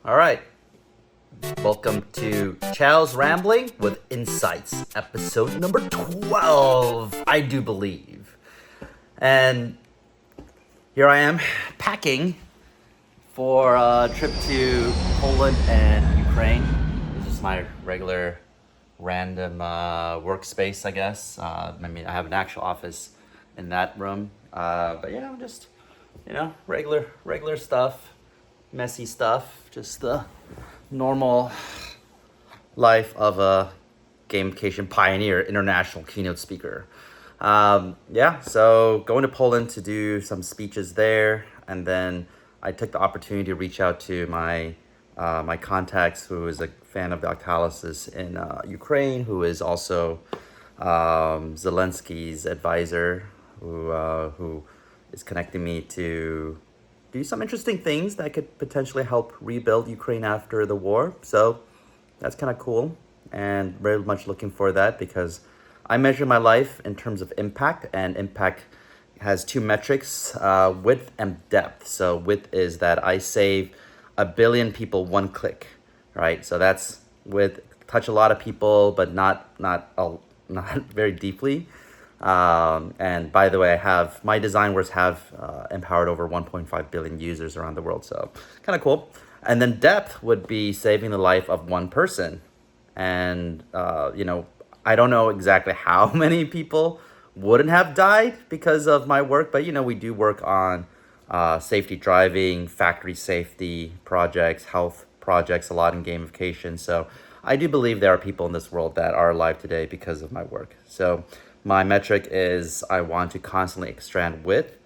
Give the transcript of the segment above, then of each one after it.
All right. Welcome to Chow's Rambling with Insights, episode number 12, I do believe. And here I am packing for a trip to Poland and Ukraine. This is my regular random workspace, I guess. I have an actual office in that room. But yeah, just, regular stuff, messy stuff, just the normal life of a gamification pioneer, international keynote speaker. So going to Poland to do some speeches there, and then I took the opportunity to reach out to my contacts, who is a fan of the Octalysis in Ukraine, who is also Zelensky's advisor, who is connecting me to do some interesting things that could potentially help rebuild Ukraine after the war. So that's kind of cool, and very much looking for that, because I measure my life in terms of impact, and impact has two metrics, width and depth. So width is that I save 1 billion people one click, right? So that's with touch a lot of people, but not very deeply. And by the way, I have my design works have empowered over 1.5 billion users around the world. So kind of cool. And then depth would be saving the life of one person. And, I don't know exactly how many people wouldn't have died because of my work, but, we do work on safety driving, factory safety projects, health projects, a lot in gamification. So I do believe there are people in this world that are alive today because of my work. So my metric is I want to constantly expand width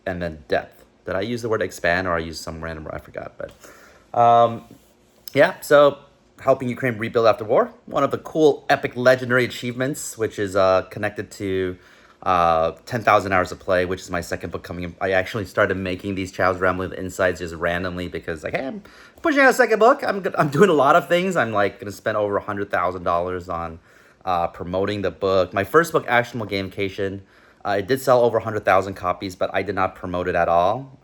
and then depth. Did I use the word expand, or I used some random word? I forgot. But so helping Ukraine rebuild after war. One of the cool, epic, legendary achievements, which is connected to 10,000 hours of play, which is my second book coming in. I actually started making these Chow's Rambling Insights just randomly because, hey, I'm pushing out a second book. I'm doing a lot of things. I'm going to spend over $100,000 on promoting the book. My first book, Actionable Gamification, it did sell over 100,000 copies, but I did not promote it at all,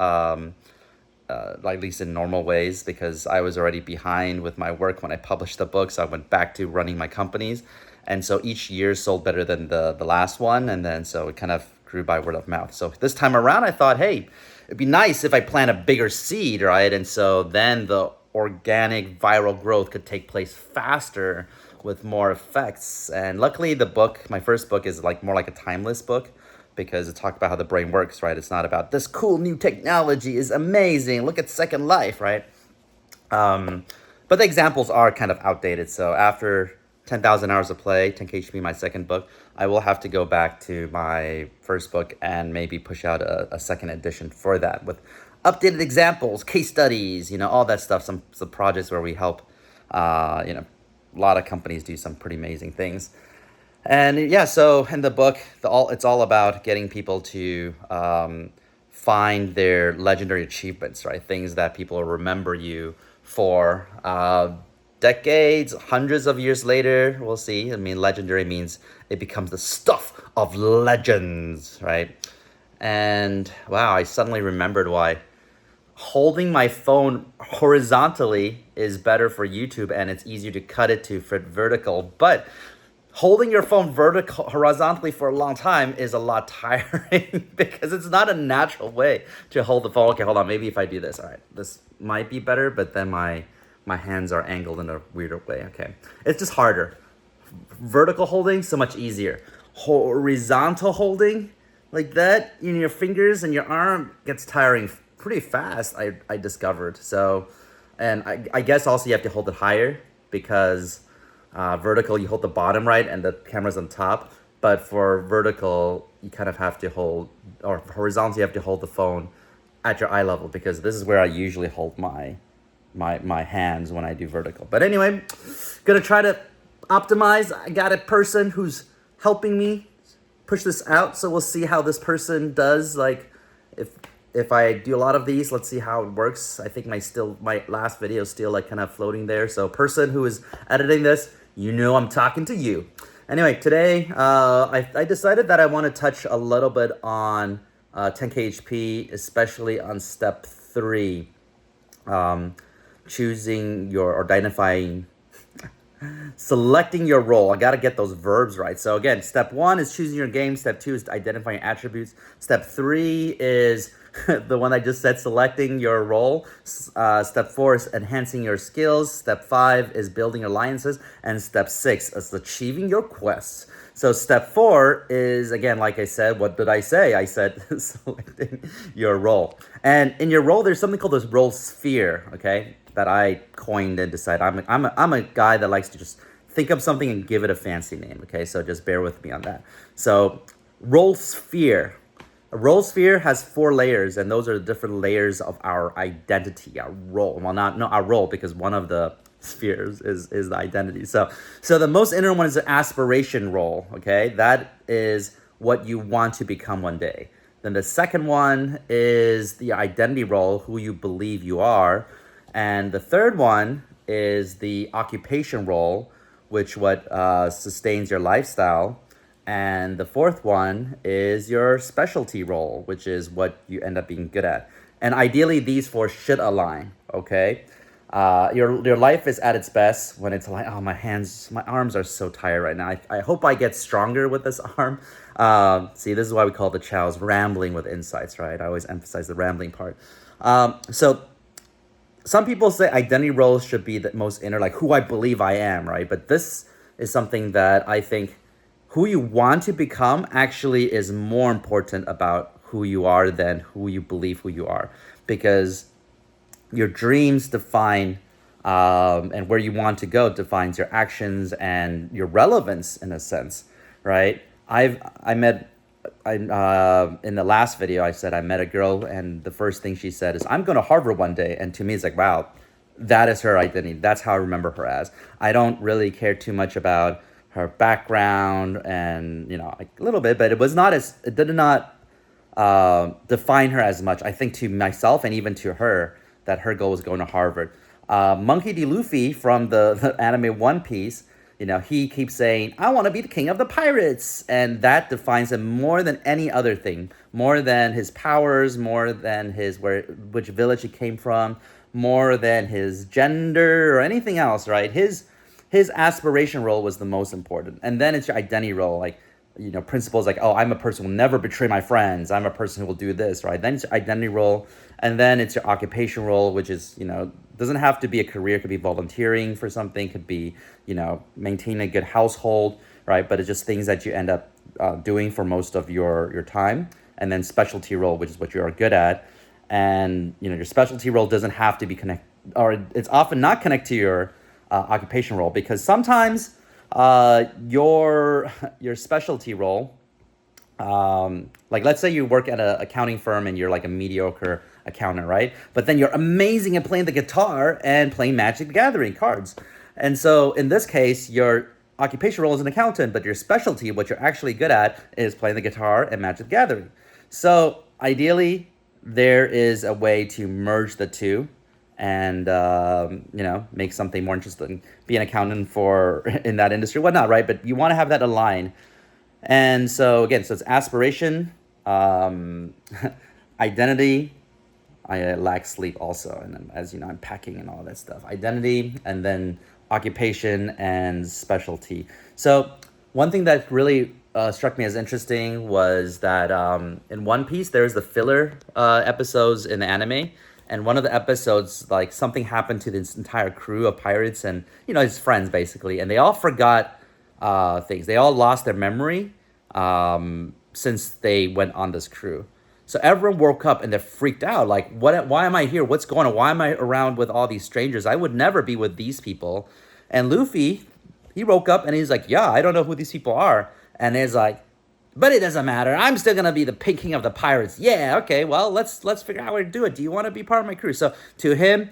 at least in normal ways, because I was already behind with my work when I published the book. So I went back to running my companies. And so each year sold better than the last one. And then so it kind of grew by word of mouth. So this time around, I thought, hey, it'd be nice if I plant a bigger seed, right? And so then the organic viral growth could take place faster with more effects. And luckily my first book is more like a timeless book, because it talks about how the brain works, right? It's not about this cool new technology is amazing, look at Second Life, right? But the examples are kind of outdated. So after 10,000 hours of play, 10K HP, my second book, I will have to go back to my first book and maybe push out a second edition for that with updated examples, case studies, all that stuff, some projects where we help, a lot of companies do some pretty amazing things. And so in the book, it's all about getting people to find their legendary achievements, right? Things that people will remember you for decades, hundreds of years later. We'll see. Legendary means it becomes the stuff of legends, right? And wow, I suddenly remembered why holding my phone horizontally is better for YouTube, and it's easier to cut it to fit vertical. But holding your phone horizontally for a long time is a lot tiring because it's not a natural way to hold the phone. Okay, hold on. Maybe if I do this, all right, this might be better, but then my hands are angled in a weirder way. Okay, it's just harder. Vertical holding, so much easier. Horizontal holding like that in your fingers and your arm gets tiring pretty fast, I discovered. So, and I guess also you have to hold it higher, because vertical, you hold the bottom, right, and the camera's on top. But for vertical, you kind of have to hold, or horizontal, you have to hold the phone at your eye level, because this is where I usually hold my hands when I do vertical. But anyway, gonna try to optimize. I got a person who's helping me push this out, so we'll see how this person does. If I do a lot of these, let's see how it works. I think my last video is still kind of floating there. So person who is editing this, I'm talking to you. Anyway, today I decided that I want to touch a little bit on 10K HP, especially on step 3. choosing your, or identifying, selecting your role. I got to get those verbs right. So again, step 1 is choosing your game. Step 2 is identifying attributes. Step 3 is the one I just said, selecting your role. Step 4 is enhancing your skills. Step 5 is building alliances. And step 6 is achieving your quests. So step 4 is, again, like I said, what did I say? I said selecting your role. And in your role, there's something called this role sphere, okay, that I coined and decided. I'm a guy that likes to just think of something and give it a fancy name, okay? So just bear with me on that. So role sphere. A role sphere has 4 layers, and those are the different layers of our identity, our role. Well, not our role, because one of the spheres is the identity. So the most inner one is the aspiration role, okay? That is what you want to become one day. Then the second one is the identity role, who you believe you are. And the third one is the occupation role, which sustains your lifestyle. And the fourth one is your specialty role, which is what you end up being good at. And ideally, these 4 should align, okay? Your life is at its best when it's like, oh, my arms are so tired right now. I hope I get stronger with this arm. See, this is why we call the chows rambling with insights, right? I always emphasize the rambling part. So some people say identity roles should be the most inner, like who I believe I am, right? But this is something that I think who you want to become actually is more important about who you are than who you believe who you are. Because your dreams define and where you want to go defines your actions and your relevance in a sense, right? In the last video, I said I met a girl, and the first thing she said is, I'm going to Harvard one day. And to me, it's like, wow, that is her identity. That's how I remember her as. I don't really care too much about her background and, like a little bit, but it did not define her as much. I think to myself and even to her, that her goal was going to Harvard. Monkey D. Luffy from the anime One Piece, he keeps saying, I want to be the king of the pirates. And that defines him more than any other thing, more than his powers, more than which village he came from, more than his gender or anything else, right? His aspiration role was the most important. And then it's your identity role, like, principles like, oh, I'm a person who will never betray my friends. I'm a person who will do this, right? Then it's your identity role. And then it's your occupation role, which is, doesn't have to be a career. It could be volunteering for something. Could be, maintaining a good household, right? But it's just things that you end up doing for most of your time. And then specialty role, which is what you are good at. And, your specialty role doesn't have to be it's often not connected to your occupation role, because sometimes your specialty role, like let's say you work at an accounting firm and you're like a mediocre accountant, right? But then you're amazing at playing the guitar and playing Magic the Gathering cards. And so in this case, your occupation role is an accountant, but your specialty, what you're actually good at, is playing the guitar and Magic the Gathering. So ideally, there is a way to merge the two and make something more interesting. Be an accountant in that industry, whatnot, right? But you want to have that align. And so again, it's aspiration, identity. I lack sleep also, and then, as you know, I'm packing and all that stuff. Identity, and then occupation and specialty. So one thing that really struck me as interesting was that in One Piece, there's the filler episodes in the anime. And one of the episodes, like something happened to this entire crew of pirates and, his friends basically. And they all forgot things. They all lost their memory since they went on this crew. So everyone woke up and they're freaked out. Like, why am I here? What's going on? Why am I around with all these strangers? I would never be with these people. And Luffy, he woke up and he's like, yeah, I don't know who these people are. And he's like, but it doesn't matter. I'm still going to be the king of the pirates. Yeah, okay, well, let's figure out how to do it. Do you want to be part of my crew? So to him,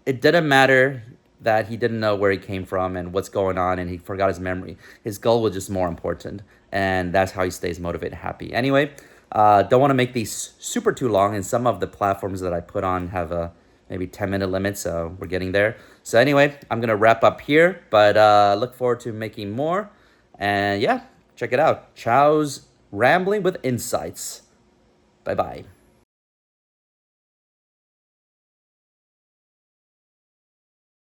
it didn't matter that he didn't know where he came from and what's going on, and he forgot his memory. His goal was just more important, and that's how he stays motivated, happy. Anyway, don't want to make these super too long, and some of the platforms that I put on have a maybe 10-minute limit, so we're getting there. So anyway, I'm going to wrap up here, but look forward to making more. And yeah, check it out. Chow's Rambling with Insights. Bye-bye.